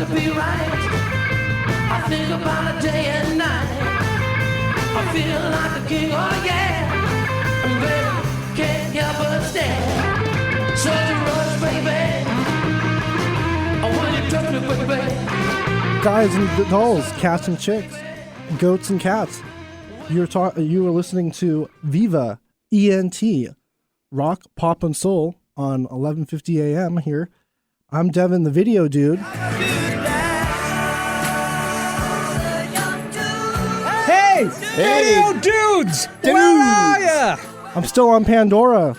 to be right. I think about it day and night. I feel like a king, oh yeah. And baby, can't help but stare. Such a rush, baby. Oh, when you touch me, baby. Guys and dolls, cats and chicks, goats and cats. You were listening to Viva, ENT, rock, pop, and soul on 11:50 a.m. here. I'm Devin, the video dude. Hey, video dudes! Where are ya? I'm still on Pandora.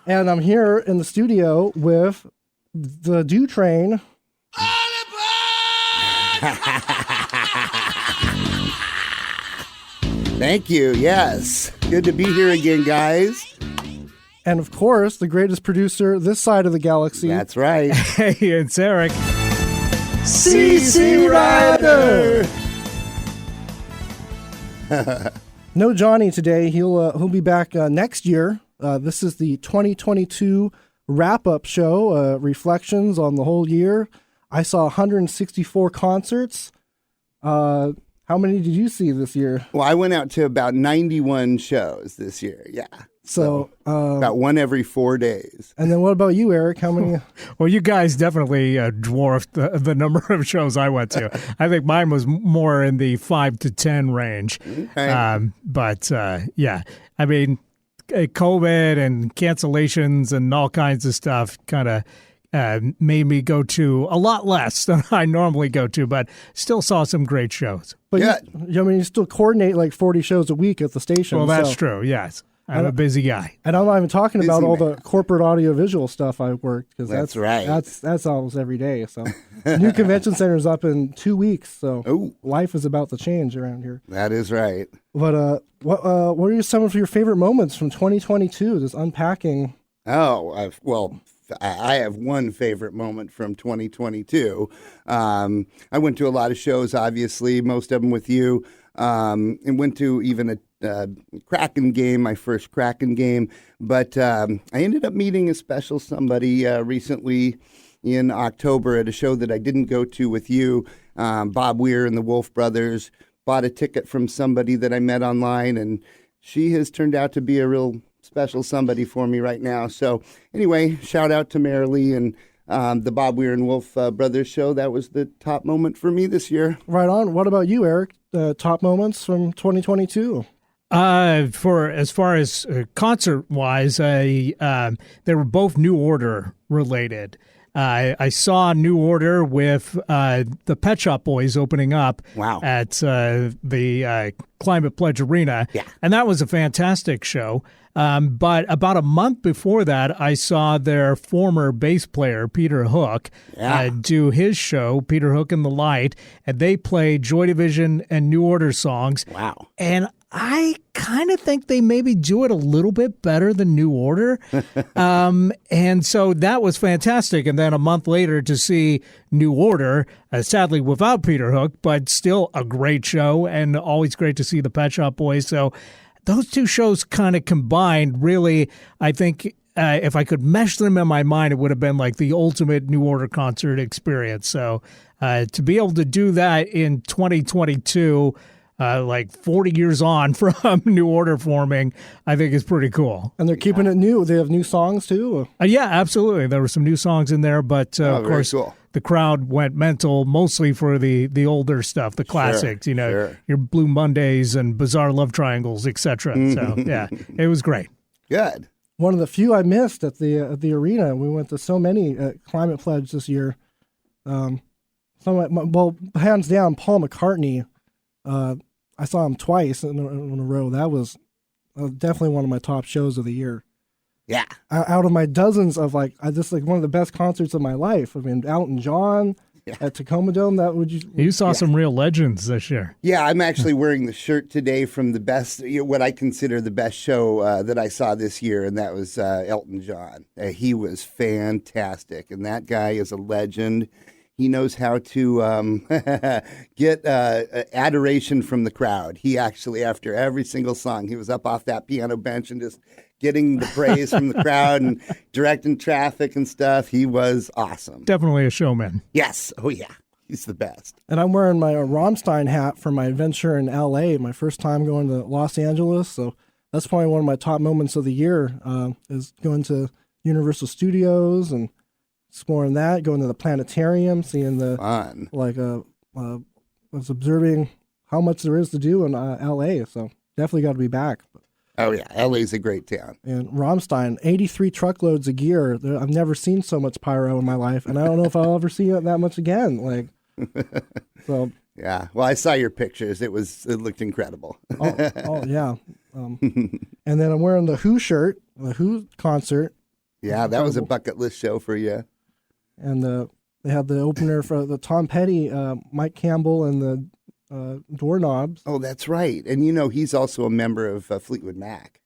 And I'm here in the studio with the Do Train. Thank you. Yes. Good to be here again, guys. And of course, the greatest producer this side of the galaxy. That's right. Hey, it's Eric. CC Rider. No Johnny today. He'll be back next year. This is the 2022 wrap-up show, reflections on the whole year. I saw 164 concerts. How many did you see this year? Well, I went out to about 91 shows this year. Yeah. So about one every 4 days. And then what about you, Eric? How many? Well, you guys definitely dwarfed the number of shows I went to. I think mine was more in the 5 to 10 range. Okay. But yeah, I mean, COVID and cancellations and all kinds of stuff kind of made me go to a lot less than I normally go to, but still saw some great shows. But Yeah. you still coordinate like 40 shows a week at the station. Well, that's so. true. Yes. I'm a busy guy. And I'm not even talking about Busy all man. the corporate audiovisual stuff I worked, because That's right. That's almost every day. So new convention center's up in 2 weeks. So Ooh. life is about to change around here. That is right. But what are some of your favorite moments from 2022? Just unpacking. Oh, I have one favorite moment from 2022. I went to a lot of shows, obviously, most of them with you, and went to even a Kraken game, my first Kraken game. But I ended up meeting a special somebody recently in October at a show that I didn't go to with you. Bob Weir and the Wolf Brothers bought a ticket from somebody that I met online, and she has turned out to be a real special somebody for me right now. So anyway, shout out to Marilee and the Bob Weir and Wolf Brothers show. That was the top moment for me this year. Right on. What about you, Eric? Top moments from 2022? For as far as concert wise, they were both New Order related. I saw New Order with the Pet Shop Boys opening up at the Climate Pledge Arena. Yeah. And that was a fantastic show. But about a month before that, I saw their former bass player, Peter Hook, do his show, Peter Hook and the Light, and they played Joy Division and New Order songs. Wow. And I kind of think they maybe do it a little bit better than New Order. And so that was fantastic. And then a month later to see New Order, sadly without Peter Hook, but still a great show and always great to see the Pet Shop Boys. So those two shows kind of combined, really, I think if I could mesh them in my mind, it would have been like the ultimate New Order concert experience. So to be able to do that in 2022, like 40 years on from New Order forming, I think is pretty cool. And they're keeping it new. They have new songs too. Yeah, absolutely. There were some new songs in there, but of very course, cool. the crowd went mental mostly for the older stuff, the classics, sure. your Blue Mondays and Bizarre Love Triangles, etc. So yeah, it was great. Good. One of the few I missed at the arena. We went to so many at Climate Pledge this year. Well, hands down, Paul McCartney. I saw him twice in a row. That was definitely one of my top shows of the year. Yeah. Out of my dozens of one of the best concerts of my life. I mean, Elton John at Tacoma Dome. You saw some real legends this year. Yeah, I'm actually wearing the shirt today from the best, what I consider the best show that I saw this year, and that was Elton John. He was fantastic, and that guy is a legend. He knows how to get adoration from the crowd. He actually, after every single song, he was up off that piano bench and just getting the praise from the crowd and directing traffic and stuff. He was awesome. Definitely a showman. Yes. Oh, yeah. He's the best. And I'm wearing my Rammstein hat for my adventure in L.A., my first time going to Los Angeles. So that's probably one of my top moments of the year, is going to Universal Studios and exploring that, going to the planetarium, seeing the Fun. was observing how much there is to do in L.A. So definitely got to be back. Oh, yeah. LA's a great town. And Rammstein, 83 truckloads of gear. I've never seen so much pyro in my life, and I don't know if I'll ever see it that much again. So. Yeah. Well, I saw your pictures. It looked incredible. oh yeah. And then I'm wearing the Who shirt, the Who concert. Yeah, that was a bucket list show for you. And they had the opener for the Tom Petty, Mike Campbell, and the Doorknobs. Oh, that's right. And he's also a member of Fleetwood Mac.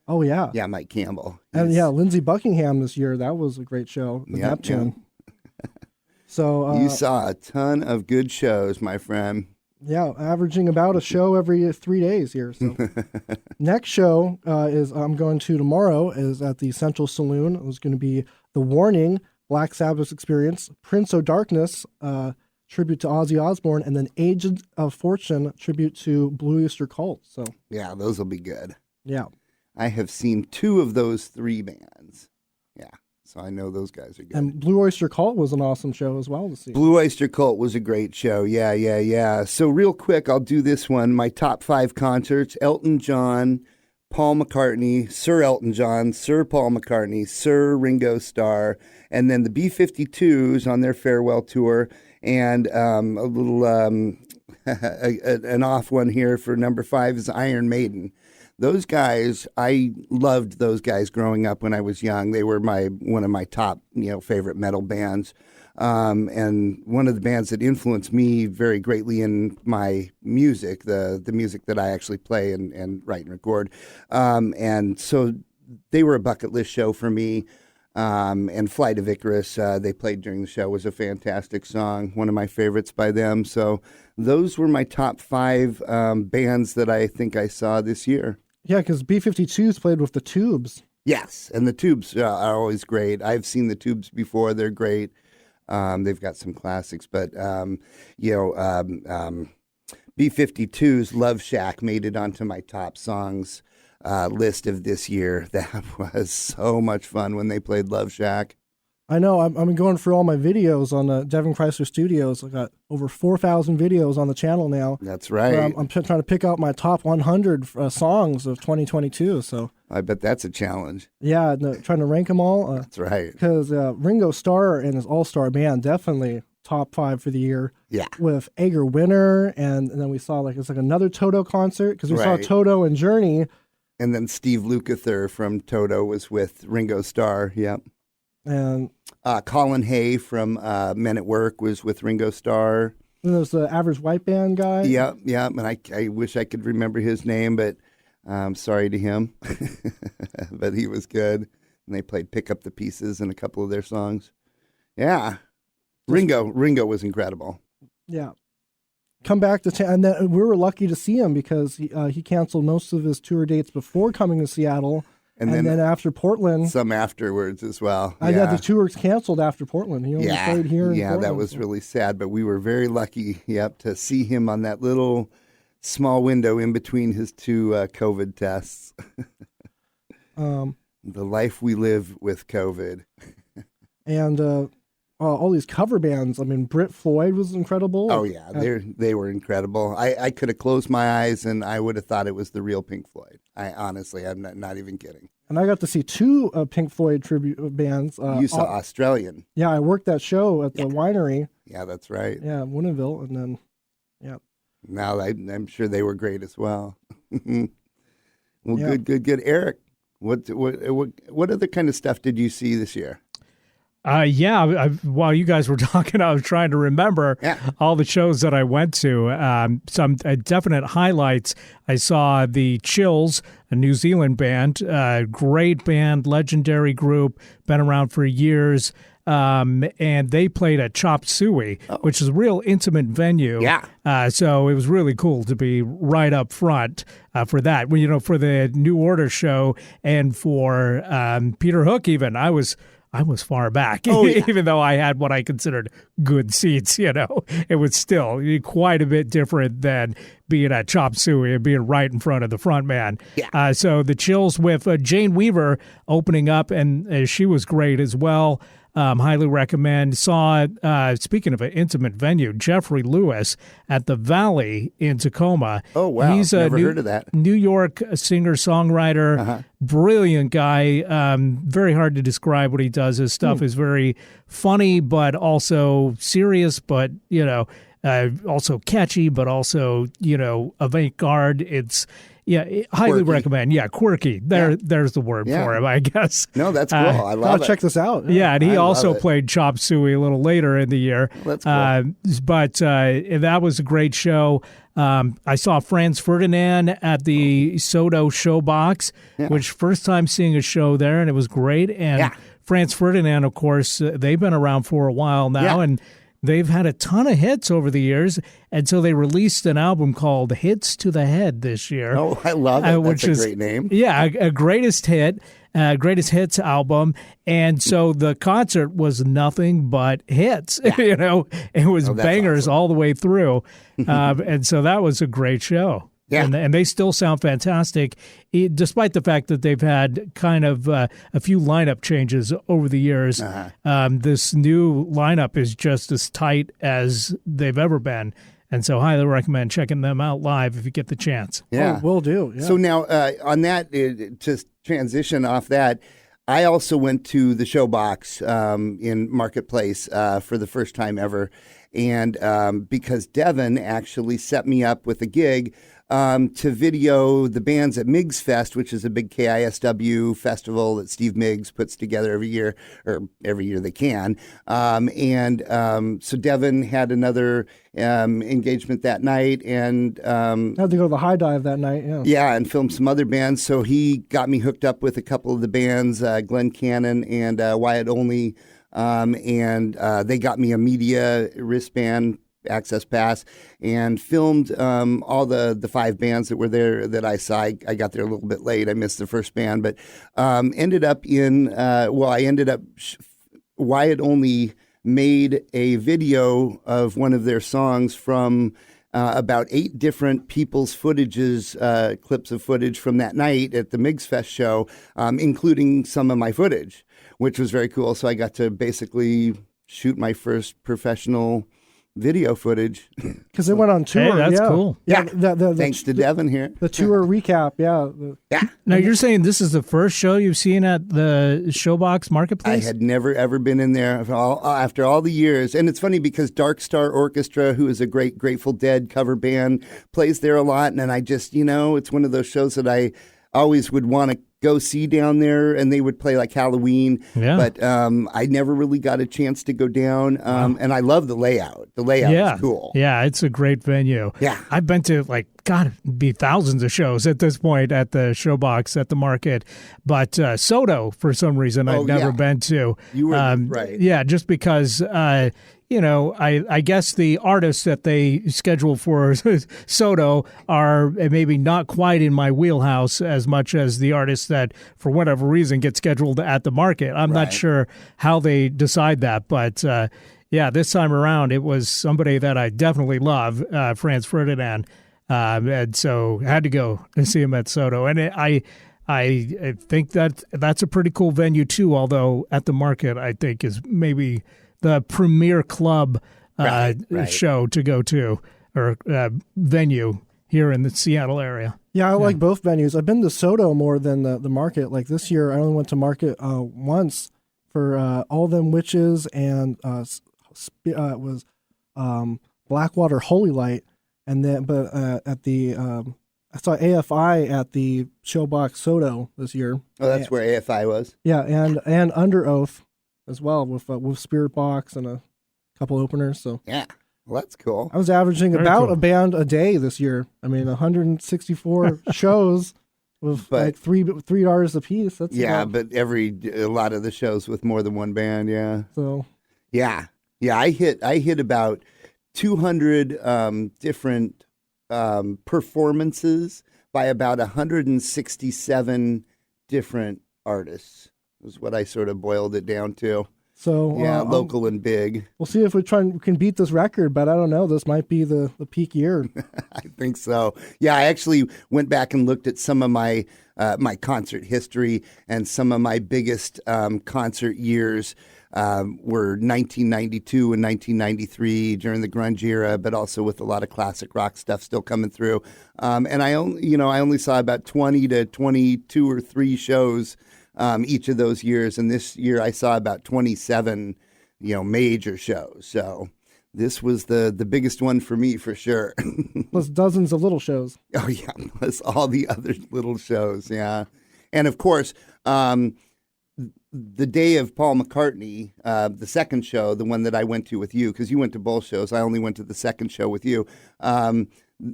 Oh yeah. Yeah, Mike Campbell. And Lindsey Buckingham this year. That was a great show. The Neptune. So you saw a ton of good shows, my friend. Yeah, averaging about a show every 3 days here. So next show is I'm going to tomorrow is at the Central Saloon. It was going to be The Warning, Black Sabbath Experience, Prince of Darkness, tribute to Ozzy Osbourne, and then Agent of Fortune, tribute to Blue Oyster Cult. So yeah, those will be good. Yeah, I have seen 2 of those 3 bands. Yeah, so I know those guys are good. And Blue Oyster Cult was an awesome show as well to see. Blue Oyster Cult was a great show. Yeah. So real quick, I'll do this one. My top 5 concerts: Elton John, Paul McCartney, Sir Elton John, Sir Paul McCartney, Sir Ringo Starr, and then the B-52s on their farewell tour. And a little an off one here for number 5 is Iron Maiden. Those guys, I loved those guys growing up when I was young. They were one of my top favorite metal bands, and one of the bands that influenced me very greatly in my music, the music that I actually play and write and record. And so they were a bucket list show for me. And Flight of Icarus, they played during the show, was a fantastic song, one of my favorites by them. So those were my top 5 bands that I think I saw this year. Yeah, because B-52s played with the Tubes. Yes, and the Tubes are always great. I've seen the Tubes before. They're great. They've got some classics, but, B-52's Love Shack made it onto my top songs list of this year. That was so much fun when they played Love Shack. I know. I'm going through all my videos on the Devin Creisler Studios. I got over 4,000 videos on the channel now. That's right. I'm trying to pick out my top 100 songs of 2022. So I bet that's a challenge. Yeah, trying to rank them all. That's right. Because Ringo Starr and his all-star band definitely top 5 for the year. Yeah. With Ager Winter, and then we saw it's another Toto concert because we saw Toto and Journey. And then Steve Lukather from Toto was with Ringo Starr. Yep. And Colin Hay from Men at Work was with Ringo Starr. And there's the Average White Band guy. Yep. And I wish I could remember his name, but I'm sorry to him. But he was good. And they played Pick Up the Pieces in a couple of their songs. Yeah. Ringo was incredible. Yeah. Come back to and then we were lucky to see him because he canceled most of his tour dates before coming to Seattle. And then after Portland. Some afterwards as well. Yeah, the tour was canceled after Portland. He only played here in Portland. That was really sad, but we were very lucky, to see him on that little small window in between his 2 COVID tests. The life we live with COVID. And all these cover bands. I mean, Brit Floyd was incredible. Oh, yeah. They were incredible. I could have closed my eyes and I would have thought it was the real Pink Floyd. I'm not even kidding. And I got to see 2 Pink Floyd tribute bands. You saw Australian. Yeah, I worked that show at the winery. Yeah, that's right. Yeah, Winneville. And then, yeah. Now I'm sure they were great as well. Well, good. Eric, what other kind of stuff did you see this year? While you guys were talking, I was trying to remember all the shows that I went to. Some definite highlights. I saw the Chills, a New Zealand band, great band, legendary group, been around for years. and they played at Chop Suey, which is a real intimate venue. Yeah. So it was really cool to be right up front for that. Well, for the New Order show and for Peter Hook, even I was far back, even though I had what I considered good seats. It was still quite a bit different than being at Chop Suey and being right in front of the front man. Yeah. So the Chills with Jane Weaver opening up, and she was great as well. Highly recommend. Saw, speaking of an intimate venue, Jeffrey Lewis at the Valley in Tacoma. Oh, wow. He's Never heard of that. New York singer-songwriter, brilliant guy. Very hard to describe what he does. His stuff is very funny, but also serious, but, also catchy, but also, avant-garde. It's... highly recommend. Yeah, quirky. There's the word for him, I guess. No, that's cool. I love I'll it. check this out. Yeah, and he also played Chop Suey a little later in the year. That's cool. But that was a great show. I saw Franz Ferdinand at the Soto Showbox, which first time seeing a show there, and it was great. And Franz Ferdinand, of course, they've been around for a while now, and they've had a ton of hits over the years, and so they released an album called Hits to the Head this year. Oh, I love it. Which That's is a great name. Yeah, a greatest hits album. And so the concert was nothing but hits. It was bangers all the way through. And so that was a great show. Yeah. And they still sound fantastic, despite the fact that they've had kind of a few lineup changes over the years. This new lineup is just as tight as they've ever been. And so highly recommend checking them out live if you get the chance. Yeah. Will do. Yeah. So now on that, to transition off that, I also went to the Showbox in Marketplace for the first time ever. And because Devin actually set me up with a gig to video the bands at Miggs Fest, which is a big KISW festival that Steve Miggs puts together every year, or every year they can. So Devin had another engagement that night, and had to go to the High Dive that night. yeah, and film some other bands. So he got me hooked up with a couple of the bands, Glenn Cannon and Wyatt Only, and they got me a media wristband access pass and filmed all the five bands that were there that I saw. I got there a little bit late. I missed the first band, but ended up Wyatt Only made a video of one of their songs from about 8 different people's footages, clips of footage from that night at the Miggs Fest show, including some of my footage, which was very cool. So I got to basically shoot my first professional video footage. Because they went on tour. Hey, that's cool. Yeah. The Thanks to Devin here. The tour recap. Yeah. Yeah. Now, you're saying this is the first show you've seen at the Showbox I Marketplace? had never, ever been in there after all the years. And it's funny because Dark Star Orchestra, who is a great Grateful Dead cover band, plays there a lot. And I just, it's one of those shows that I always would want to go see down there, and they would play like Halloween. Yeah. But I never really got a chance to go down. And I love the layout. The layout is cool. Yeah, it's a great venue. Yeah. I've been to be thousands of shows at this point at the Showbox at the market. But Soto, for some reason, I've never been to. You were right. Yeah, just because I guess the artists that they schedule for Soto are maybe not quite in my wheelhouse as much as the artists that, for whatever reason, get scheduled at the market. I'm not sure how they decide that, but this time around it was somebody that I definitely love, Franz Ferdinand, and so had to go and see him at Soto, and I think that's a pretty cool venue too. Although at the market, I think is maybe the premier club show to go to, or venue here in the Seattle area. Yeah, I like both venues. I've been to Soto more than the market. Like this year, I only went to market once for All Them Witches, and it was Blackwater Holy Light, and then at the I saw AFI at the Showbox Soto this year. Oh, that's where AFI was. Yeah, and Under Oath as well with Spirit Box and a couple openers. So yeah, well, that's cool. I was averaging about a band a day this year. I mean, 164 shows. with But- like three artists apiece. That's Yeah, about- but a lot of the shows with more than one band. Yeah. so Yeah. I hit about 200 different performances by about 167 different artists. Is what I sort of boiled it down to. so Yeah, local and big. we'll see if we can beat this record, but I don't know. This might be the peak year. I think so. Yeah, I actually went back and looked at some of my my concert history, and some of my biggest concert years were 1992 and 1993 during the grunge era, but also with a lot of classic rock stuff still coming through. And I only saw about 20 to 22 or 3 shows each of those years, and this year I saw about 27, major shows. So this was the biggest one for me for sure. Plus dozens of little shows. Oh yeah, plus all the other little shows, yeah. And of course, the day of Paul McCartney, the second show, the one that I went to with you, because you went to both shows, I only went to the second show with you.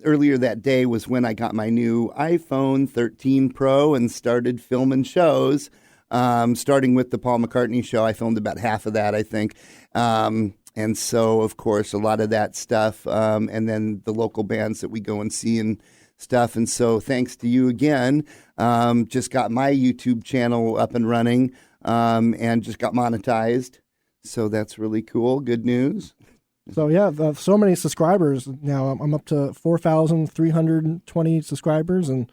Earlier that day was when I got my new iPhone 13 Pro and started filming shows, starting with the Paul McCartney show. I filmed about half of that, I think. And so, of course, a lot of that stuff, and then the local bands that we go and see and stuff. And so thanks to you again, just got my YouTube channel up and running, and just got monetized. So that's really cool. Good news. So yeah, so many subscribers now. I'm up to 4,320 subscribers, and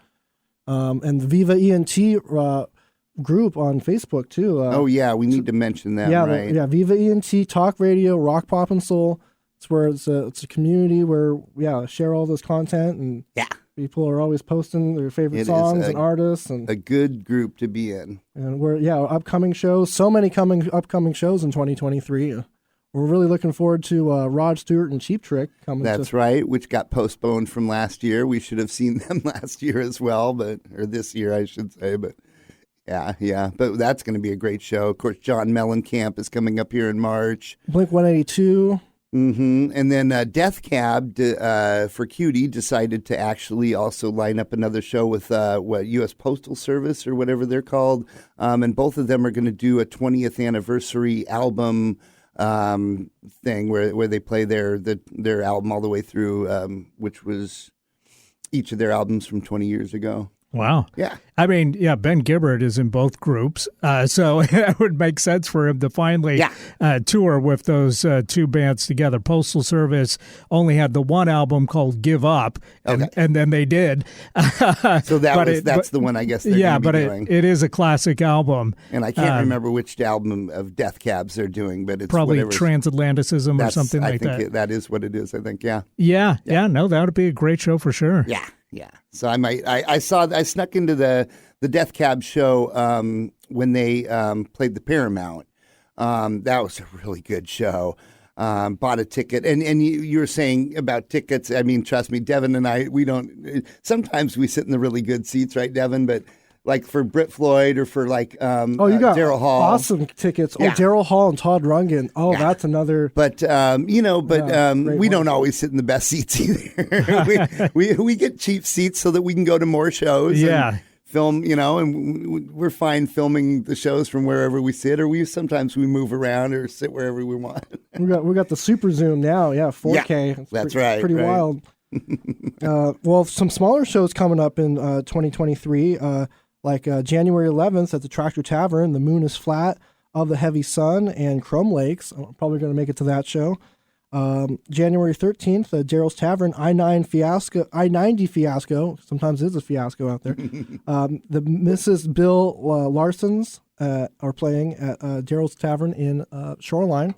the Viva ENT group on Facebook too. Oh yeah, we need to mention that, yeah, right? yeah. Viva ENT Talk Radio, Rock, Pop, and Soul. It's where it's a community where share all this content, and Yeah. people are always posting their favorite It is songs and artists, and A good group to be in. we're upcoming shows. So many upcoming shows in 2023. We're really looking forward to Rod Stewart and Cheap Trick coming. That's right, which got postponed from last year. We should have seen them last year as well, or this year, I should say. But yeah. But that's going to be a great show. Of course, John Mellencamp is coming up here in March. Blink 182. Mm-hmm. And then Death Cab for Cutie decided to actually also line up another show with U.S. Postal Service or whatever they're called. And both of them are going to do a 20th anniversary album thing where they play their album all the way through, which was each of their albums from 20 years ago. Wow. Yeah. I mean, Ben Gibbard is in both groups, so it would make sense for him to finally tour with those two bands together. Postal Service only had the one album called Give Up, and then they did. So that's the one I guess they're going to be doing. It is a classic album. And I can't remember which album of Death Cabs they're doing, but it's probably whatever. Transatlanticism or something like that. I think that is what it is, I think, yeah. Yeah, no, that would be a great show for sure. Yeah. So I snuck into the Death Cab show when they played the Paramount. That was a really good show. Bought a ticket, and you were saying about tickets. I mean, trust me, Devin and I, we don't. Sometimes we sit in the really good seats, right, Devin? But like for Britt Floyd or for like you got Daryl Hall, awesome tickets. Yeah. Oh, Daryl Hall and Todd Rundgren. Oh, that's another. But we one. don't always sit in the best seats either. we get cheap seats so that we can go to more shows. Yeah. And film, and we're fine filming the shows from wherever we sit, or sometimes we move around or sit wherever we want. We got the Super Zoom now. Yeah, 4K. Yeah, that's right. Pretty wild. Well, some smaller shows coming up in 2023. Like January 11th at the Tractor Tavern, The Moon is Flat, Of the Heavy Sun, and Chrome Lakes. I'm probably going to make it to that show. January 13th, Daryl's Tavern, I-90 fiasco. Sometimes it's a fiasco out there. The Mrs. Bill Larsons are playing at Daryl's Tavern in Shoreline.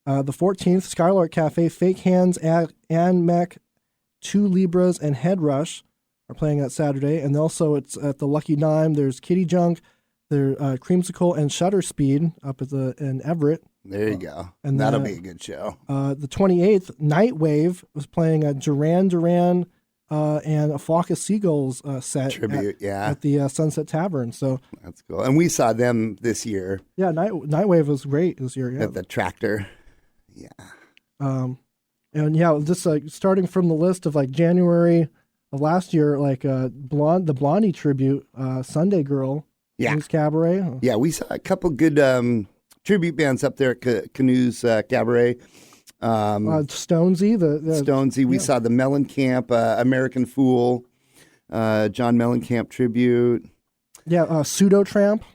The 14th, Skylark Cafe, Fake Hands, Ann Mech, Two Libras, and Head Rush are playing that Saturday. And also it's at the Lucky Dime. There's Kitty Junk, there's Creamsicle, and Shutter Speed up at in Everett. There you go. And that'll be a good show. The 28th, Nightwave was playing a Duran Duran and a Flock of Seagulls set Tribute, at the Sunset Tavern. So that's cool. And we saw them this year. Yeah, Nightwave was great this year. Yeah. At the Tractor. Yeah. And just starting from the list of like January last year, like the Blondie tribute, Sunday Girl. Yeah. Canoes Cabaret. Yeah, we saw a couple good tribute bands up there at Canoes Cabaret. Stonesy, the Stonesy. We saw the Mellencamp, American Fool, John Mellencamp tribute. Yeah, Pseudo Tramp.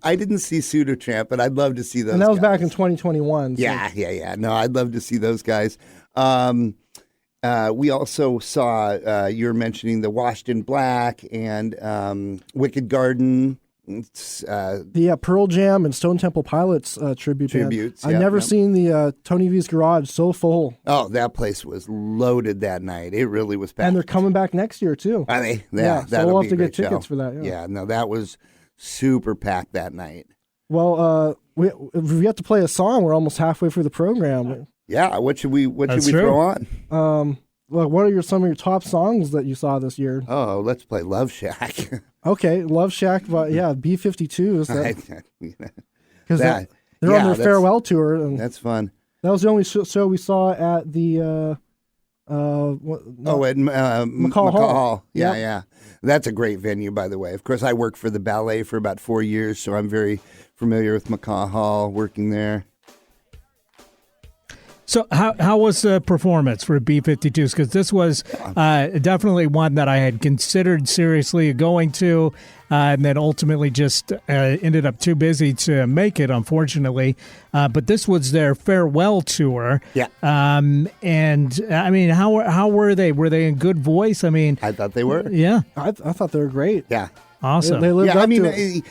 I didn't see Pseudo Tramp, but I'd love to see those. And that was guys. back in 2021. So. Yeah. No, I'd love to see those guys. We also saw, you were mentioning the Washed in Black and Wicked Garden. The Pearl Jam and Stone Temple Pilots tributes. Yeah, I've never seen the Tony V's Garage so full. Oh, that place was loaded that night. It really was packed. And they're coming back next year, too. Are they? Yeah, so that'll we'll be have to a get great tickets show. for that. Yeah, no, that was super packed that night. Well, we have to play a song. We're almost halfway through the program. Yeah, what should we That's throw on? Well, what are some of your top songs that you saw this year? Oh, let's play Love Shack. Okay, Love Shack, but yeah, B-52s. Because they're on their farewell tour. And that's fun. that was the only show we saw at the At McCall Hall. Yeah. That's a great venue, by the way. Of course, I worked for the ballet for about 4 years, so I'm very familiar with McCall Hall, working there. So how was the performance for B-52s? Because this was definitely one that I had considered seriously going to, and then ultimately just ended up too busy to make it, unfortunately. But this was their farewell tour. Yeah. And I mean, how were they? Were they in good voice? I mean, I thought they were. yeah, I thought they were great. Yeah. awesome. They lived up to it.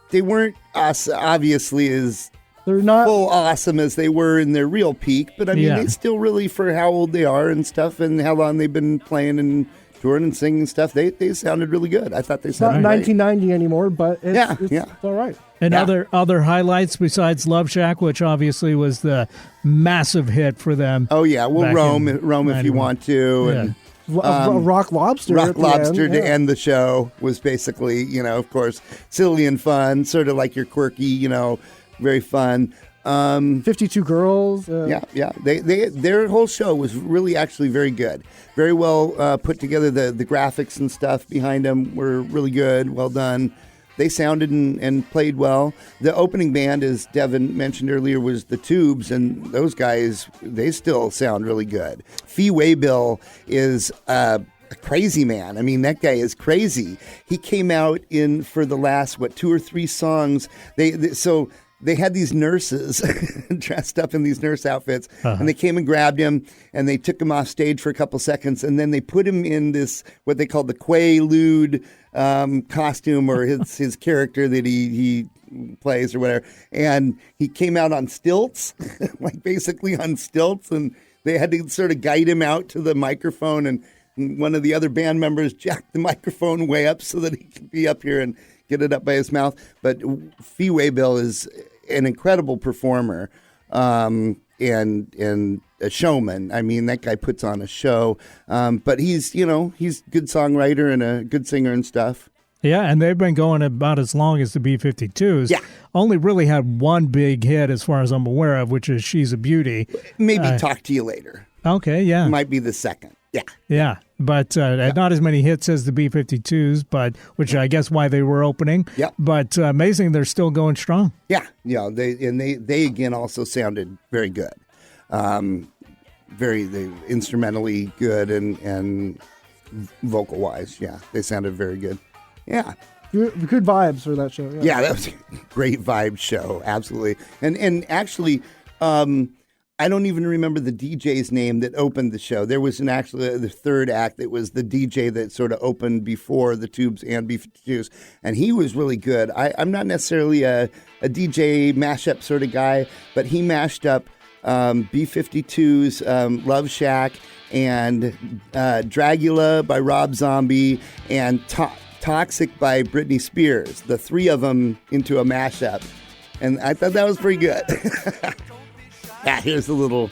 They weren't obviously as They're not. full awesome as they were in their real peak, but I mean, Yeah. they still really, for how old they are and stuff and how long they've been playing and touring and singing stuff, they sounded really good. I thought they It's not sounded great. 1990 anymore, but it's Yeah. all right. And Yeah. other highlights besides Love Shack, which obviously was the massive hit for them. Oh yeah, well, Back Rome in if you 91. want to, and Rock Lobster. Rock at the Lobster end, to yeah. end the show was basically, of course, silly and fun, sort of like your quirky, very fun. 52 Girls. Yeah. Their whole show was really actually very good. Very well put together. The graphics and stuff behind them were really good. Well done. They sounded and played well. The opening band, as Devin mentioned earlier, was the Tubes, and those guys, they still sound really good. Fee Waybill is a crazy man. I mean, that guy is crazy. He came out for the last, 2 or 3 songs. They had these nurses dressed up in these nurse outfits, and they came and grabbed him, and they took him off stage for a couple seconds, and then they put him in this, what they call the Quaalude costume, or his character that he plays or whatever, and he came out on stilts, like basically on stilts, and they had to sort of guide him out to the microphone, and one of the other band members jacked the microphone way up so that he could be up here and get it up by his mouth. But Fee Waybill is an incredible performer and a showman. I mean, that guy puts on a show. But he's a good songwriter and a good singer and stuff. Yeah, and they've been going about as long as the B-52s. Yeah. Only really had one big hit as far as I'm aware of, which is She's a Beauty. Maybe Talk to You Later. Okay, yeah. Might be the second. Yeah. Yeah, but not as many hits as the B-52s, but which I guess why they were opening. Yeah. But amazing, they're still going strong. Yeah. They again also sounded very good. They instrumentally good and vocal wise. Yeah, they sounded very good. Yeah. Good vibes for that show. Yeah, that was a great vibe show. Absolutely. And actually, I don't even remember the DJ's name that opened the show. There was the third act that was the DJ that sort of opened before the Tubes and B-52s, and he was really good. I'm not necessarily a DJ mashup sort of guy, but he mashed up B-52's Love Shack and Dragula by Rob Zombie and Toxic by Britney Spears, the three of them into a mashup, and I thought that was pretty good. Yeah, here's a little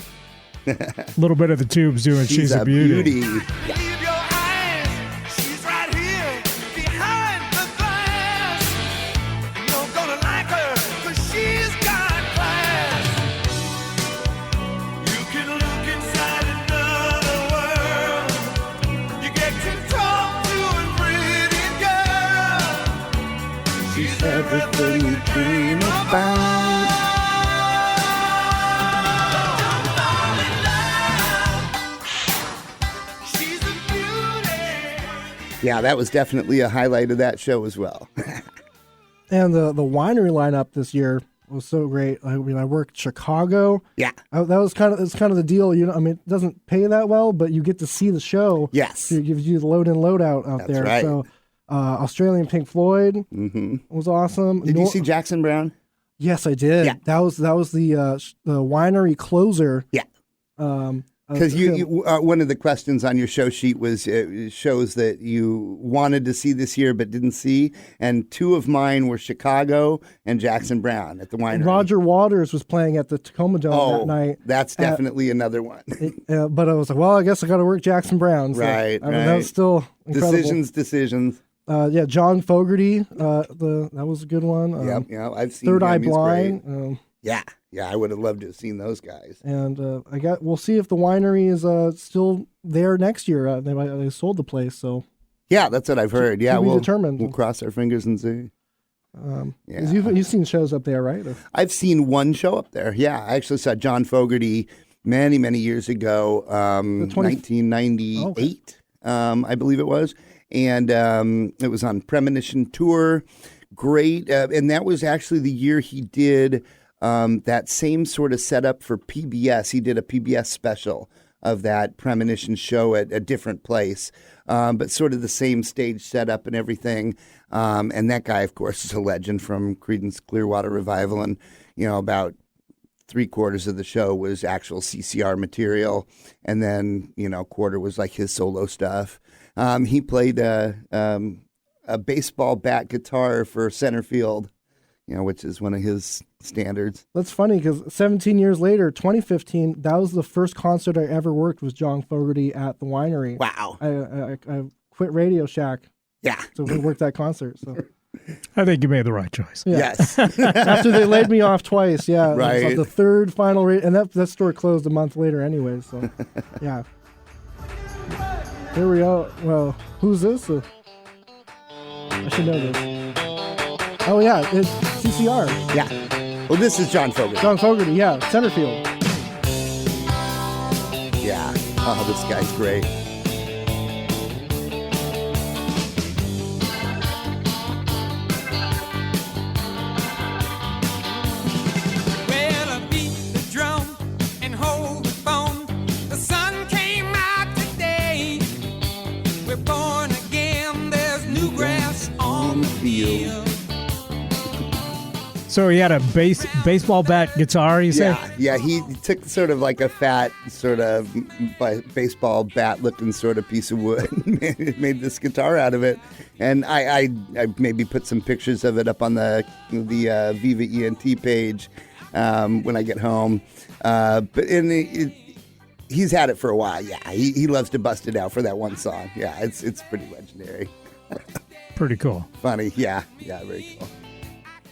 bit of the Tubes doing She's a Beauty. Leave your eyes, she's right here behind the glass. You're gonna like her, 'cause she's got class. You can look inside another world. You get everything dream about. Yeah, that was definitely a highlight of that show as well. And the winery lineup this year was so great. I mean, I worked Chicago. Yeah. That was kind of the deal. You know, I mean, it doesn't pay that well, but you get to see the show. Yes. It gives you the load in, load out That's there. right. So, Australian Pink Floyd was awesome. Did you see Jackson Brown? Yes, I did. Yeah. That was the winery closer. Yeah. Because one of the questions on your show sheet was shows that you wanted to see this year but didn't see, and two of mine were Chicago and Jackson Brown at the winery. Roger Waters was playing at the Tacoma Dome that night. That's definitely another one. But I was like, well, I guess I got to work Jackson Brown. So, Right, I mean, that was still incredible. Decisions. Yeah, John Fogerty. That was a good one. Yeah, I've seen Third Eye him. He's Blind. great. Yeah, I would have loved to have seen those guys. And we'll see if the winery is still there next year. They sold the place, so yeah, that's what I've heard. Yeah, we'll determined. We'll cross our fingers and see. You've seen shows up there, right? I've seen one show up there. Yeah, I actually saw John Fogerty many years ago, 1998, I believe it was, and it was on Premonition Tour. Great, and that was actually the year he did that same sort of setup for PBS. He did a PBS special of that Premonition show at a different place, but sort of the same stage setup and everything. And that guy, of course, is a legend from Creedence Clearwater Revival. And, about 3/4 of the show was actual CCR material. And then, quarter was like his solo stuff. He played a baseball bat guitar for center field, which is one of his standards. That's funny because 17 years later, 2015, that was the first concert I ever worked with John Fogerty at the winery. Wow. I quit Radio Shack. Yeah. So we worked that concert. So I think you made the right choice. yeah. Yes. After they laid me off twice, yeah. Right. It was like the third final and that store closed a month later anyway, so yeah. Here we go. Well, who's this? I should know this. Oh yeah, it's CCR. Yeah. Well, this is John Fogerty. John Fogerty, yeah, center field. Yeah. Oh, this guy's great. Well, I beat the drum and hold the phone. The sun came out today. We're born again. There's new grass on the field. So he had a baseball bat guitar, you say? Yeah. He took sort of like a fat sort of baseball bat looking sort of piece of wood and made this guitar out of it. And I maybe put some pictures of it up on the Viva ENT page when I get home. He's had it for a while. Yeah, he loves to bust it out for that one song. Yeah, it's pretty legendary. Pretty cool. Funny. Yeah, very cool.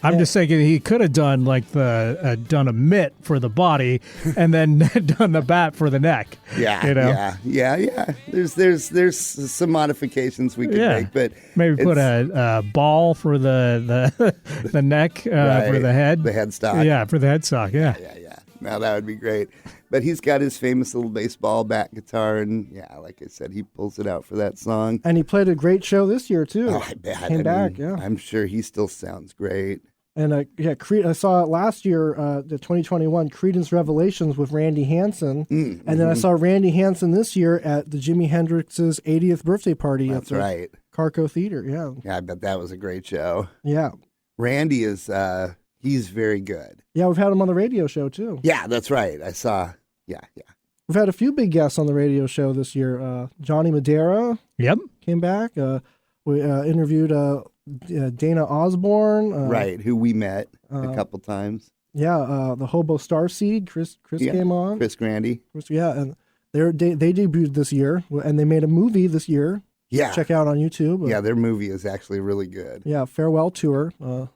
I'm just thinking he could have done like done a mitt for the body and then done the bat for the neck. Yeah, yeah. There's some modifications we could make, but maybe put a ball for the neck right, for the head, the headstock. Yeah, for the headstock. Yeah. Now that would be great. But he's got his famous little baseball bat guitar, and like I said, he pulls it out for that song. And he played a great show this year too. Oh, I bet. Came back. Yeah, I'm sure he still sounds great. And I saw it last year, the 2021 Creedence Revelations with Randy Hansen, and then I saw Randy Hansen this year at the Jimi Hendrix's 80th birthday party at the Carco Theater. Yeah, I bet that was a great show. Yeah, Randy is he's very good. Yeah, we've had him on the radio show too. Yeah, that's right. I saw. Yeah. We've had a few big guests on the radio show this year. Johnny Madera. Yep. Came back. We interviewed Dana Osborne. Right, who we met a couple times. Yeah, the Hobo Starseed. Chris came on. Chris Grandy. And they debuted this year, and they made a movie this year. Yeah. Check out on YouTube. Yeah, their movie is actually really good. Yeah, Farewell Tour. I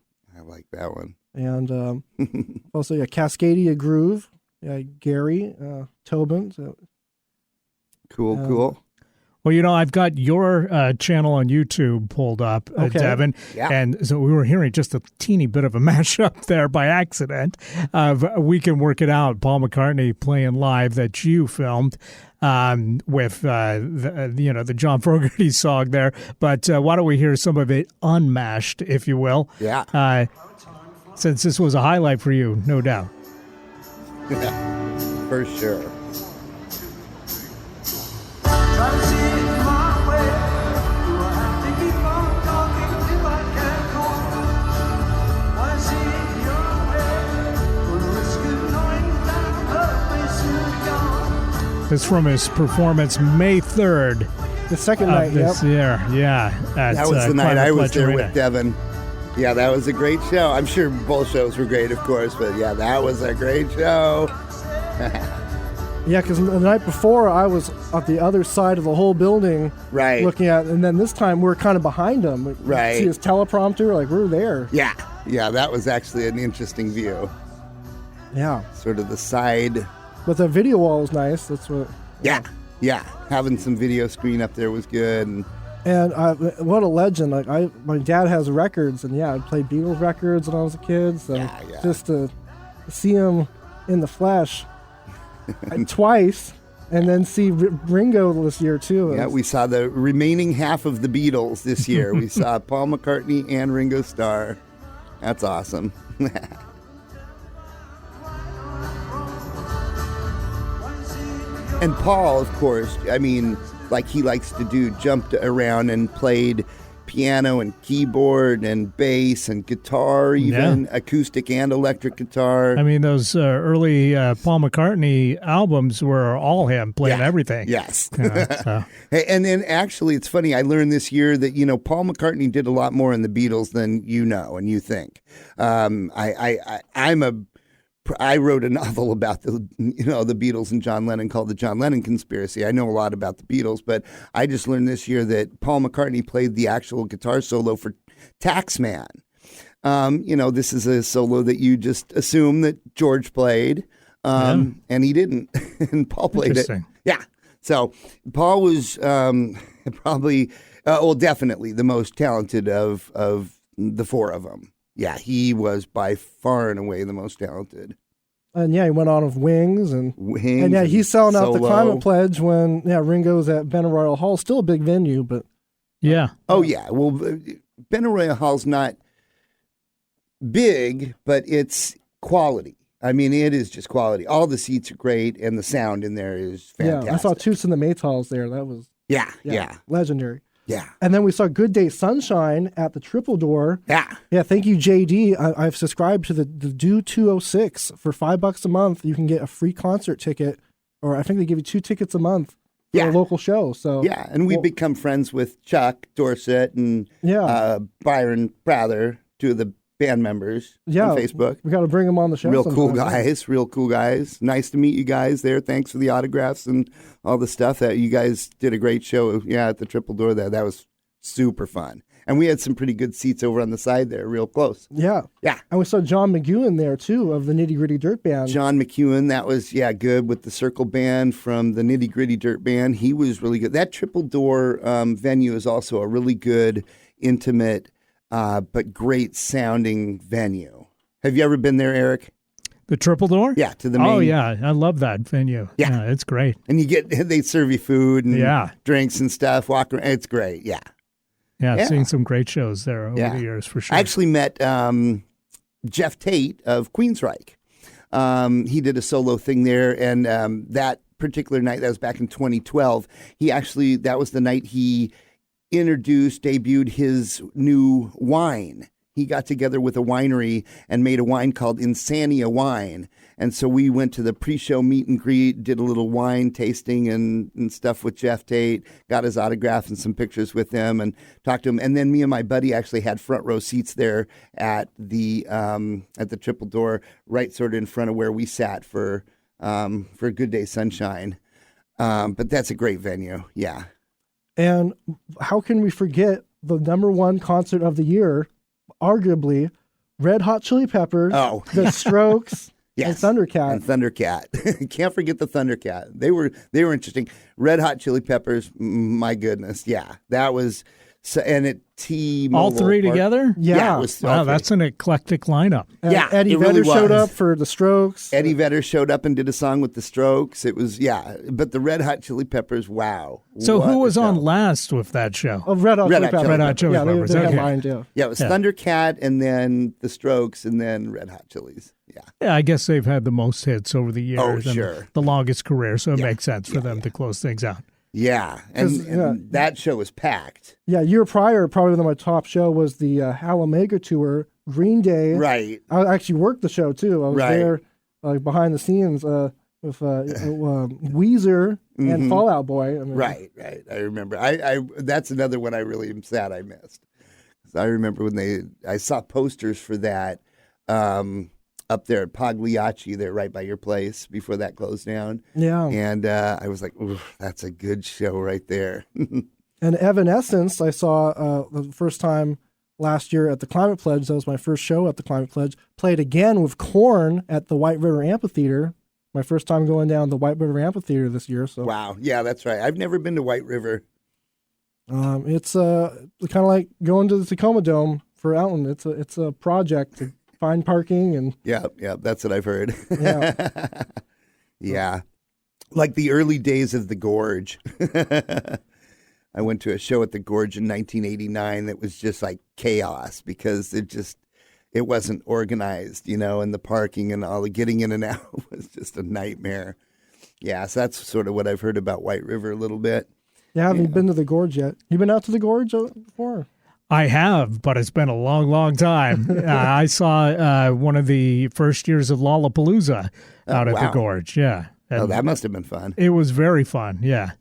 like that one. And also, Cascadia Groove. Yeah, Gary Tobin. So, cool. Well, I've got your channel on YouTube pulled up, Okay. Devin. Yeah. And so we were hearing just a teeny bit of a mashup there by accident of We Can Work It Out, Paul McCartney playing live that you filmed with, the John Fogerty song there. But why don't we hear some of it unmashed, if you will? Yeah. Since this was a highlight for you, no doubt. For sure. This from his performance May 3rd The second of night, this year. Yeah. At, That was the night Climate I was Pledge there Arena. with Devin. Yeah, that was a great show. I'm sure both shows were great, of course, but yeah, that was a great show. Yeah, because the night before I was at the other side of the whole building, Right. looking at, and then this time we're kind of behind him. You Right. see his teleprompter, like we're there. Yeah, that was actually an interesting view. Yeah, Sort of the side. but the video wall was nice. That's what. Yeah. Having some video screen up there was good. And what a legend! Like my dad has records, and I played Beatles records when I was a kid. So Yeah. just to see him in the flesh twice, and then see Ringo this year too. Yeah, we saw the remaining half of the Beatles this year. We saw Paul McCartney and Ringo Starr. That's awesome. And Paul, of course, I mean, like he likes to do, jumped around and played piano and keyboard and bass and guitar, even acoustic and electric guitar. I mean, those early Paul McCartney albums were all him playing everything. Yes. So. Hey, and then actually, it's funny. I learned this year that Paul McCartney did a lot more in the Beatles than you know and you think. I wrote a novel about the Beatles and John Lennon called The John Lennon Conspiracy. I know a lot about the Beatles, but I just learned this year that Paul McCartney played the actual guitar solo for Taxman. This is a solo that you just assume that George played, and he didn't, and Paul played it. Yeah. So Paul was probably, definitely the most talented of the four of them. Yeah, he was by far and away the most talented. And he went on with Wings, and he's selling out the Climate Pledge when Ringo's at Benaroya Hall, still a big venue, but yeah. Oh yeah, well, Benaroya Hall's not big, but it's quality. I mean, it is just quality. All the seats are great, and the sound in there is fantastic. Yeah, I saw Toots and the Maytals there. That was legendary. Yeah. And then we saw Good Day Sunshine at the Triple Door. Yeah. Yeah, thank you, JD. I've subscribed to the Do 206 for $5 a month. You can get a free concert ticket, or I think they give you 2 tickets a month for a local show. So and we've become friends with Chuck Dorset and Byron Prather, 2 of the band members on Facebook. We got to bring them on the show. Real cool guys. Nice to meet you guys there. Thanks for the autographs and all the stuff. That you guys did a great show. Yeah, at the Triple Door there. That was super fun. And we had some pretty good seats over on the side there, real close. Yeah. And we saw John McEwen there too of the Nitty Gritty Dirt Band. John McEwen, that was good with the Circle Band from the Nitty Gritty Dirt Band. He was really good. That Triple Door venue is also a really good, intimate, but great sounding venue. Have you ever been there, Eric? The Triple Door? Yeah, to the main. Oh, yeah. I love that venue. Yeah, it's great. And they serve you food and drinks and stuff. Walk around. It's great. Yeah. Yeah, I've seen some great shows there over the years, for sure. I actually met Jeff Tate of Queensryche. He did a solo thing there, and that particular night, that was back in 2012, that was the night he debuted his new wine. He got together with a winery and made a wine called Insania Wine. And so we went to the pre-show meet and greet, did a little wine tasting and stuff with Jeff Tate, got his autograph and some pictures with him and talked to him. And then me and my buddy actually had front row seats there at the Triple Door, right sort of in front of where we sat for Good Day Sunshine. But that's a great venue. Yeah. And how can we forget the #1 concert of the year, arguably, Red Hot Chili Peppers, The Strokes, Yes. And Thundercat. And Thundercat. Can't forget the Thundercat. They were interesting. Red Hot Chili Peppers, my goodness. Yeah. That was and at T-Mobile All three Park. together? Yeah. It was all Wow, three. that's an eclectic lineup. And Yeah, Eddie it Vedder really showed was. up for the Strokes. Eddie Vedder showed up and did a song with the Strokes. It was, but the Red Hot Chili Peppers, wow. So What who a was on show. last with that show? Oh, Red Hot Red Chili Hot Peppers. Chili Red Hot Chili yeah, Peppers, They okay. headlined, yeah. Yeah, it was Thundercat and then the Strokes and then Red Hot Chilies. Yeah. Yeah, I guess they've had the most hits over the years. Oh, and sure. The longest career, so it makes sense for them to close things out. Yeah. And that show was packed. Yeah, year prior, probably my top show was the Hal Omega tour, Green Day. Right. I actually worked the show, too. I was Right. there behind the scenes with Weezer and Fall Out Boy. I mean, Right. I remember. I that's another one I really am sad I missed. 'Cause I remember when I saw posters for that up there at Pagliacci, there right by your place before that closed down. Yeah. And I was like, ooh, that's a good show right there. And Evanescence, I saw the first time last year at the Climate Pledge. That was my first show at the Climate Pledge. Played again with Korn at the White River Amphitheater. My first time going down the White River Amphitheater this year. So Wow. Yeah, that's right. I've never been to White River. it's kind of like going to the Tacoma Dome for Elton. It's a project to find parking and Yeah, that's what I've heard. yeah. Yeah. Like the early days of the Gorge. I went to a show at the Gorge in 1989 that was just like chaos because it wasn't organized, and the parking and all the getting in and out was just a nightmare. Yeah, so that's sort of what I've heard about White River a little bit. Yeah, I haven't been to the Gorge yet. You been out to the Gorge before? I have, but it's been a long, long time. I saw one of the first years of Lollapalooza out at the wow. Gorge. Yeah. Oh, that must have been fun. It was very fun. Yeah.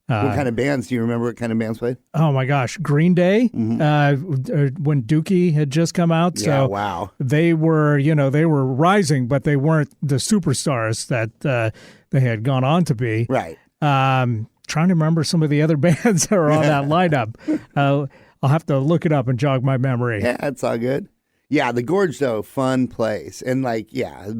What kind of bands? Do you remember what kind of bands played? Oh my gosh, Green Day, when Dookie had just come out. Yeah, So wow. they were rising, but they weren't the superstars that they had gone on to be. Right. Trying to remember some of the other bands that were on that lineup. I'll have to look it up and jog my memory. Yeah, it's all good. Yeah, the Gorge, though, fun place. And,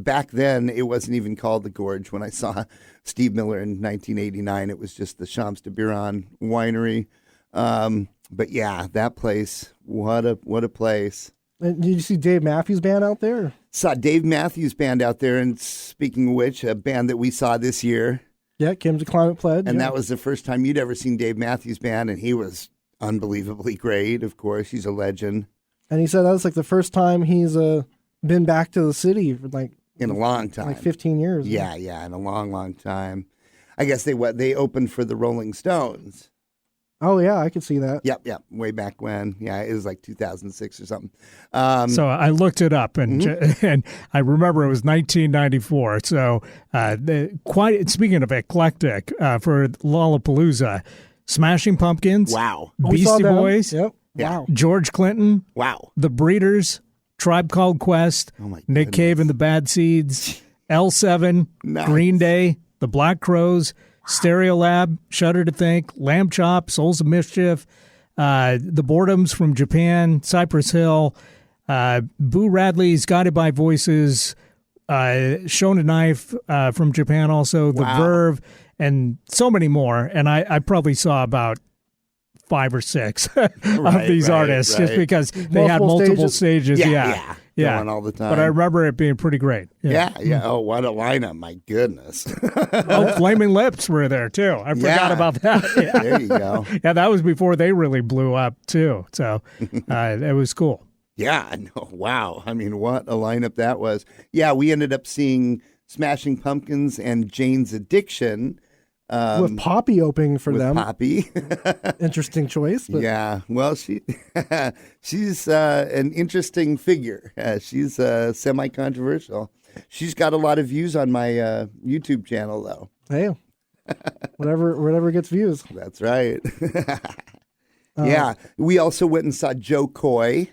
back then, it wasn't even called the Gorge. When I saw Steve Miller in 1989, it was just the Champs de Biron winery. But, yeah, that place, what a place. And did you see Dave Matthews Band out there? Saw Dave Matthews Band out there. And speaking of which, a band that we saw this year. Yeah, came to Climate Pledge. And yeah. that was the first time you'd ever seen Dave Matthews Band. And he was unbelievably great, of course. He's a legend. And he said that was like the first time he's been back to the city for In a long time. like 15 years. Yeah, in a long, long time. I guess they opened for the Rolling Stones. Oh, yeah, I could see that. Yep, way back when. Yeah, it was like 2006 or something. So I looked it up, and and I remember it was 1994. So speaking of eclectic, for Lollapalooza, Smashing Pumpkins, Wow. We saw Beastie them. Boys, Yep. Yeah. Wow. George Clinton, Wow. The Breeders, Tribe Called Quest, Oh, my Nick goodness. Cave and the Bad Seeds, L7, Nice. Green Day, The Black Crowes, Stereolab, Shudder to Think, Lamb Chop, Souls of Mischief, The Boredoms from Japan, Cypress Hill, Boo Radley's Guided by Voices, Shona Knife from Japan also, The Wow. Verve, and so many more. And I probably saw about 5 or 6 of these artists just because they had multiple stages. Yeah. Going all the time. But I remember it being pretty great. Yeah. Oh, what a lineup. My goodness. Oh, Flaming Lips were there too. I forgot Yeah. about that. Yeah. There you go. Yeah, that was before they really blew up too. So it was cool. Yeah. No, wow. I mean, what a lineup that was. Yeah, we ended up seeing Smashing Pumpkins and Jane's Addiction. With Poppy opening for with them. Poppy. Interesting choice. But Yeah, well, she's an interesting figure. She's semi-controversial. She's got a lot of views on my YouTube channel, though. hey, whatever gets views. That's right. Yeah, we also went and saw Joe Coy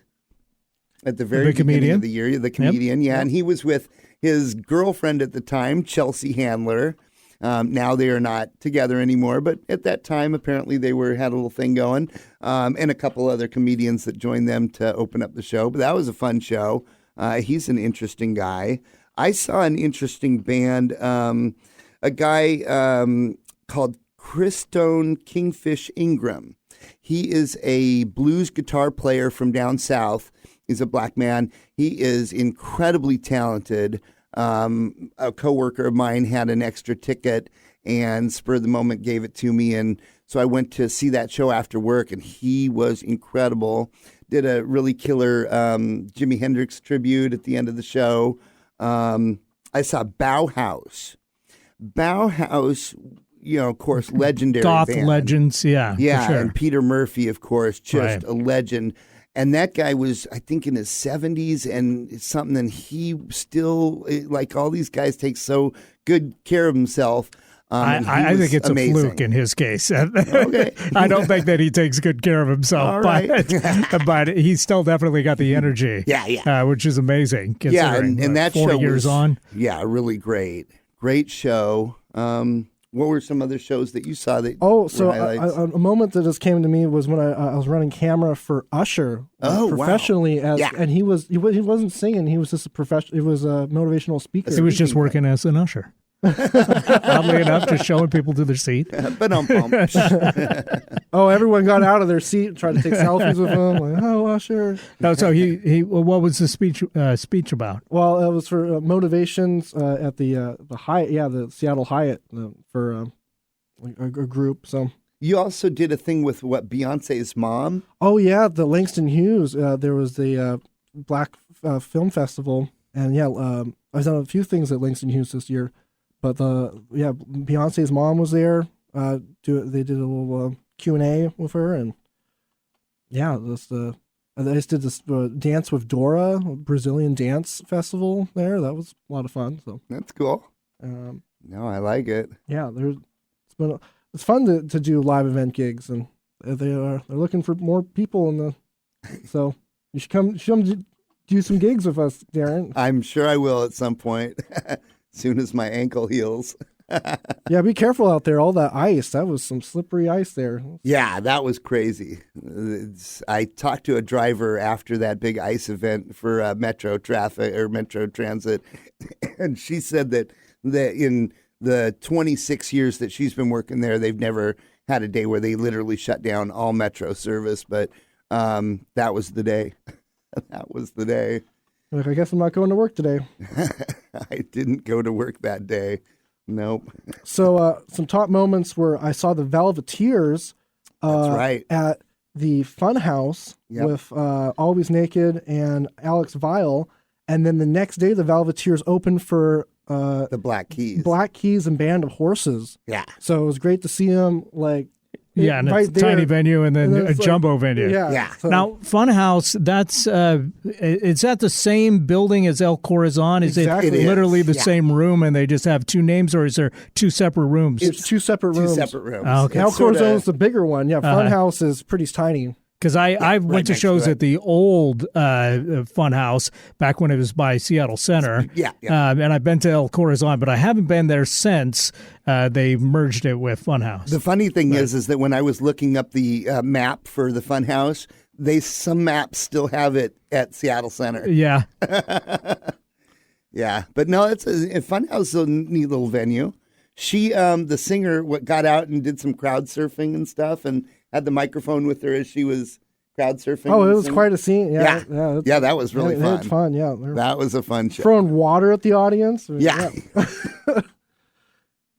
at the very beginning comedian. of the year. The comedian, yeah, and he was with his girlfriend at the time, Chelsea Handler. Now they are not together anymore, but at that time, apparently they had a little thing going, and a couple other comedians that joined them to open up the show. But that was a fun show. He's an interesting guy. I saw an interesting band, a guy called Christone Kingfish Ingram. He is a blues guitar player from down south. He's a black man. He is incredibly talented. A coworker of mine had an extra ticket and spur of the moment gave it to me. And so I went to see that show after work, and he was incredible. Did a really killer Jimi Hendrix tribute at the end of the show. I saw Bauhaus. Bauhaus, of course, legendary Goth band. legends, yeah. Yeah, for sure. and Peter Murphy, of course, just Right. a legend. And that guy was, I think, in his 70s and it's something, and he still, like all these guys, takes so good care of himself. And he I was think it's amazing. a fluke in his case. Okay. I don't think that he takes good care of himself, All right. but he's still definitely got the energy. Yeah. Which is amazing. Yeah, considering, and that 40 show years was, on. Yeah, really great. Great show. What were some other shows that you saw that Oh, were so highlights? a moment that just came to me was when I was running camera for Usher Oh, wow. professionally, and he wasn't singing. He was just a professional. He was a motivational speaker. He was just working as an usher. Oddly enough, just showing people to their seat. But Oh, everyone got out of their seat and tried to take selfies with him. Like, oh, Usher. No, so he what was the speech about? Well, it was for motivations at the Hyatt, the Seattle Hyatt for a group. So. you also did a thing with Beyonce's mom? Oh yeah, the Langston Hughes. There was the Black Film Festival, and I've done a few things at Langston Hughes this year. But Beyonce's mom was there. They did a little Q&A with her, and I just did this Dance with Dora, Brazilian dance festival there. That was a lot of fun. So That's cool. No, I like it. yeah, it's fun to do live event gigs, and they're looking for more people so you should come do some gigs with us, Darren. I'm sure I will at some point, as soon as my ankle heals. Yeah, be careful out there. All that ice, that was some slippery ice there. Yeah, that was crazy. I talked to a driver after that big ice event for Metro Traffic or Metro Transit, and she said that in the 26 years that she's been working there, they've never had a day where they literally shut down all Metro service, but that was the day. That was the day. Like, I guess I'm not going to work today. I didn't go to work that day. Nope. So some top moments were I saw the Velveteers That's right. at the Funhouse with Always Naked and Alex Vile. And then the next day, the Velveteers opened for The Black Keys. Black Keys and Band of Horses. Yeah. So it was great to see them Yeah, and right it's a tiny venue and then a it's jumbo venue. Yeah. So, Now, Funhouse, that's it's at the same building as El Corazon. Is Exactly. it It is, literally the same room, and they just have two names, or is there two separate rooms? it's two separate rooms. Two separate rooms. Oh, okay. El It's sorta- Corazon's the bigger one. Yeah, Funhouse is pretty tiny. Because I went to next shows to it. at the old Funhouse back when it was by Seattle Center. Yeah. And I've been to El Corazon, but I haven't been there since they merged it with Funhouse. The funny thing is that when I was looking up the map for the Funhouse, some maps still have it at Seattle Center. Yeah. Yeah, but no, Funhouse is a neat little venue. She, the singer, got out and did some crowd surfing and stuff, and had the microphone with her as she was crowd surfing. Oh, it and was singing. quite a scene. Yeah, That was really they fun. had fun. Yeah, they're That was a fun show. throwing water at the audience. Yeah.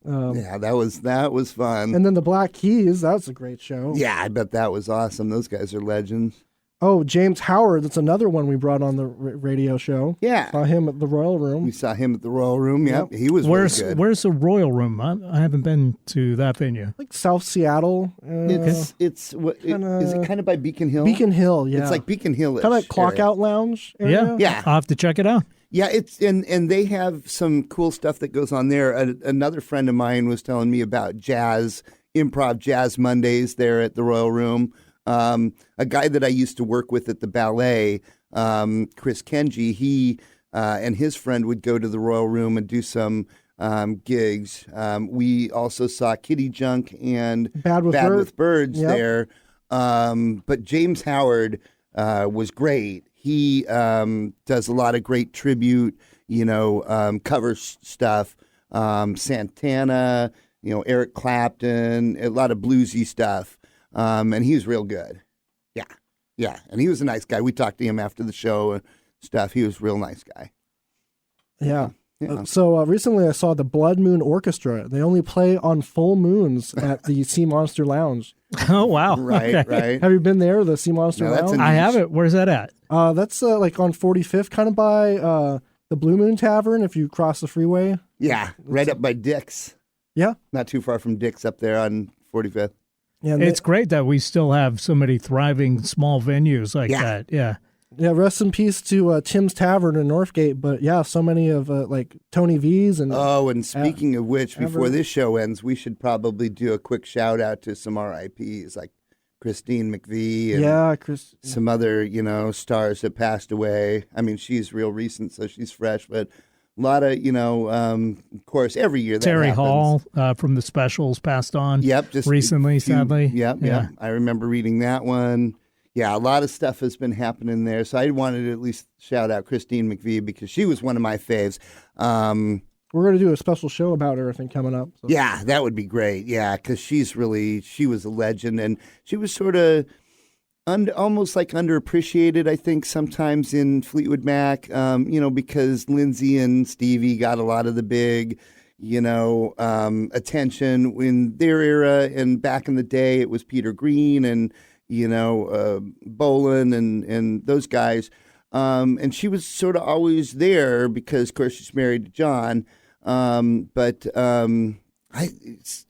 Yeah, that was fun. And then the Black Keys, that was a great show. Yeah, I bet that was awesome. Those guys are legends. Oh, James Howard, that's another one we brought on the radio show. Yeah. Saw him at the Royal Room. We saw him at the Royal Room. Yep, he was really good. Where's the Royal Room? I haven't been to that venue. Like South Seattle. Is it kind of by Beacon Hill? Beacon Hill, yeah. It's like Beacon Hill. Kind of like Clock Out Lounge area. Yeah. I'll have to check it out. Yeah, it's and they have some cool stuff that goes on there. Another friend of mine was telling me about improv jazz Mondays there at the Royal Room. A guy that I used to work with at the ballet, Chris Kenji, he and his friend would go to the Royal Room and do some gigs. We also saw Kitty Junk and Bad with Birds Yep. there. But James Howard was great. He does a lot of great tribute cover stuff. Santana, Eric Clapton, a lot of bluesy stuff. And he was real good. Yeah. Yeah. And he was a nice guy. We talked to him after the show and stuff. He was a real nice guy. Yeah. Yeah. So recently I saw the Blood Moon Orchestra. They only play on full moons at the Sea Monster Lounge. Oh, wow. Right, Okay. right. Have you been there, the Sea Monster No, that's Lounge? I haven't. Where's that at? That's like on 45th, kind of by the Blue Moon Tavern if you cross the freeway. Yeah, right up by Dick's. Yeah. Not too far from Dick's up there on 45th. Yeah, and It's great that we still have so many thriving small venues like Yeah. that. Yeah. yeah, rest in peace to Tim's Tavern in Northgate. But yeah, so many of like Tony V's and Oh, and speaking of which, before ever- this show ends, we should probably do a quick shout out to some RIPs like Christine McVie and yeah, Chris. some other, stars that passed away. I mean, she's real recent, so she's fresh, but a lot of, of course, every year that Terry happens. Hall from the Specials passed on. Yep, just recently, a few- sadly. Yep, Yeah. yep. I remember reading that one. Yeah, a lot of stuff has been happening there. So I wanted to at least shout out Christine McVie because she was one of my faves. We're going to do a special show about her, I think, coming up. So. Yeah, that would be great. Yeah, because she was a legend, and she was sort of almost like underappreciated, I think, sometimes in Fleetwood Mac, because Lindsay and Stevie got a lot of the big, attention in their era. And back in the day, it was Peter Green and, Bolan and those guys. And she was sort of always there because, of course, she's married to John. But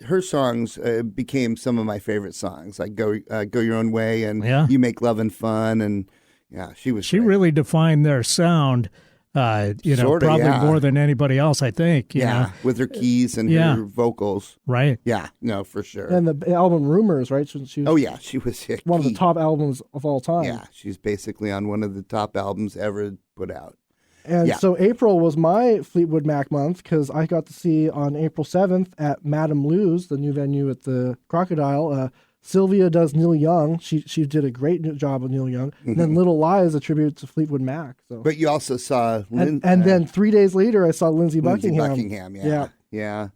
her songs became some of my favorite songs, like "Go Your Own Way" and Yeah. "You Make Lovin' Fun," and yeah, she was. She great. really defined their sound, Sorta, probably yeah. more than anybody else, I think. you Yeah, know? with her keys and Yeah. her vocals. Right. Yeah, no, for sure. And the album Rumors, right? She was Oh yeah, she was a one of the key. top albums of all time. Yeah, she's basically on one of the top albums ever put out. And Yeah. so April was my Fleetwood Mac month because I got to see on April 7th at Madame Lou's, the new venue at the Crocodile. Sylvia does Neil Young. She did a great job with Neil Young. And then Little Lies, a tribute to Fleetwood Mac. So. But you also saw and then 3 days later, I saw Lindsey Buckingham. Buckingham, yeah. Yeah. Yeah.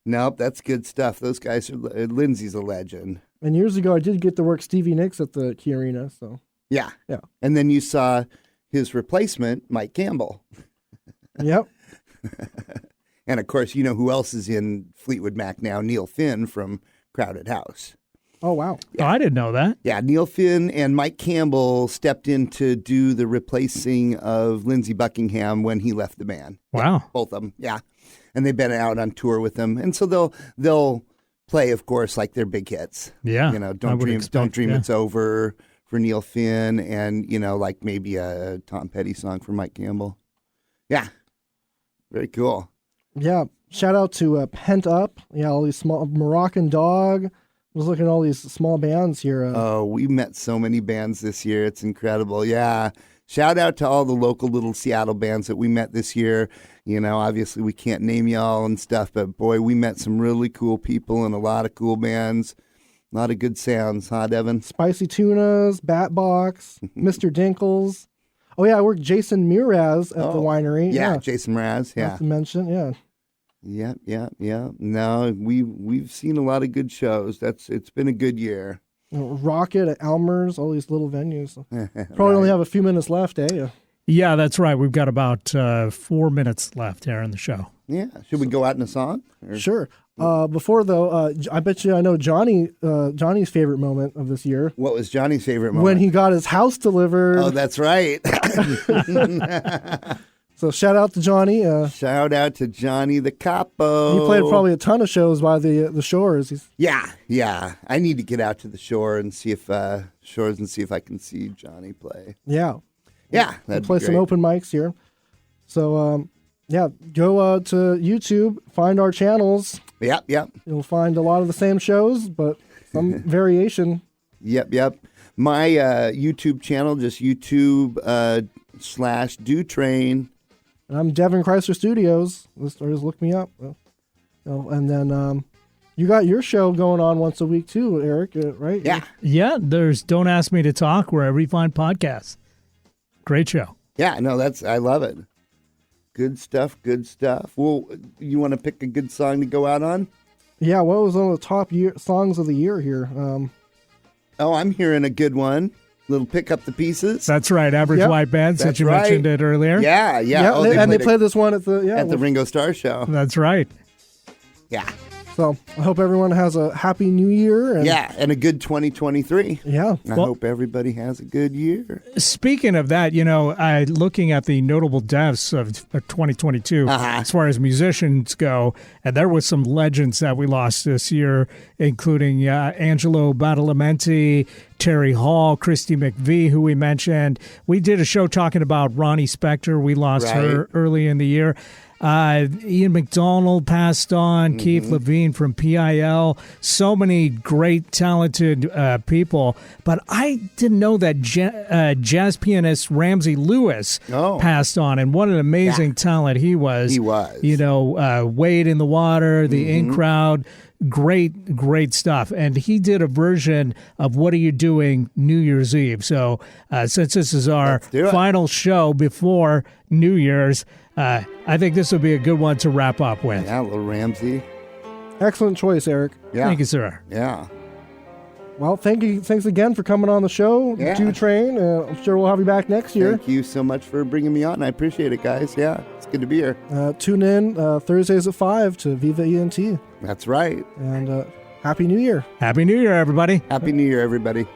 Nope, that's good stuff. Those guys are Lindsay's a legend. And years ago, I did get to work Stevie Nicks at the Key Arena. So Yeah. Yeah. And then you saw his replacement, Mike Campbell. yep. And of course, you know who else is in Fleetwood Mac now? Neil Finn from Crowded House. Oh wow. Oh, I didn't know that. Yeah, Neil Finn and Mike Campbell stepped in to do the replacing of Lindsey Buckingham when he left the band. Wow. Both of them, yeah. And they've been out on tour with him. And so they'll play, of course, like their big hits. Yeah. You know, I Don't would Dream expect, yeah. It's Over for Neil Finn, and, like maybe a Tom Petty song for Mike Campbell. Yeah. Very cool. Yeah. Shout out to Pent Up. Yeah, all these small Moroccan Dog. I was looking at all these small bands here. Oh, we met so many bands this year. It's incredible. Yeah. Shout out to all the local little Seattle bands that we met this year. Obviously we can't name y'all and stuff, but boy, we met some really cool people and a lot of cool bands. A lot of good sounds, huh, Devin? Spicy Tunas, Bat Box, Mr. Dinkles. Oh yeah, I worked Jason Mraz at the winery. Yeah, Jason Mraz. Yeah. Not to mention, yeah. Yeah. No, we've seen a lot of good shows. It's been a good year. Rocket at Elmer's, all these little venues. Probably only have a few minutes left, eh? Yeah, that's right. We've got about 4 minutes left here in the show. Yeah. Should we go out in a song? Or- Sure. Before though, I bet you I know Johnny's favorite moment of this year What was Johnny's favorite moment? when he got his house delivered. Oh, that's right. So shout out to Johnny. Shout out to Johnny the Capo. He played probably a ton of shows by the shores. Yeah. I need to get out to the shore and see if I can see Johnny play. Yeah. Yeah, We'll that'd play be some great. open mics here. So go to YouTube, find our channels. Yep. You'll find a lot of the same shows, but some variation. Yep. My YouTube channel, just YouTube/Do Train. And I'm Devin Creisler Studios. Just look me up. And then you got your show going on once a week too, Eric, right? Yeah. Yeah, there's Don't Ask Me to Talk wherever you find podcasts. Great show. Yeah, no, I love it. Good stuff. Good stuff. Well, you want to pick a good song to go out on? Yeah, what was one of the top songs of the year here? Oh, I'm hearing a good one. Little Pick Up the Pieces. That's right, Average Yep. White Band, since That's you mentioned right. it earlier. Yeah. Yeah, Oh, they played this one at the Ringo Starr show. That's right. Yeah. So I hope everyone has a happy new year. And And a good 2023. Yeah. I hope everybody has a good year. Speaking of that, looking at the notable deaths of 2022, as far as musicians go, and there was some legends that we lost this year, including Angelo Badalamenti, Terry Hall, Christy McVie, who we mentioned. We did a show talking about Ronnie Spector. We lost her early in the year. Ian McDonald passed on, Keith Levine from PIL, so many great, talented people. But I didn't know that jazz pianist Ramsey Lewis passed on, and what an amazing talent he was. He was. Wade in the Water, the In Crowd, great stuff. And he did a version of What Are You Doing New Year's Eve. So since this is our final show before New Year's, I think this will be a good one to wrap up with. Yeah, little Ramsey. Excellent choice, Eric. Yeah. Thank you, sir. Yeah. Well, thanks again for coming on the show, Dew Train. I'm sure we'll have you back next year. Thank you so much for bringing me on. I appreciate it, guys. Yeah, it's good to be here. Tune in Thursdays at 5 to Viva ENT. That's right. And Happy New Year. Happy New Year, everybody. Happy New Year, everybody.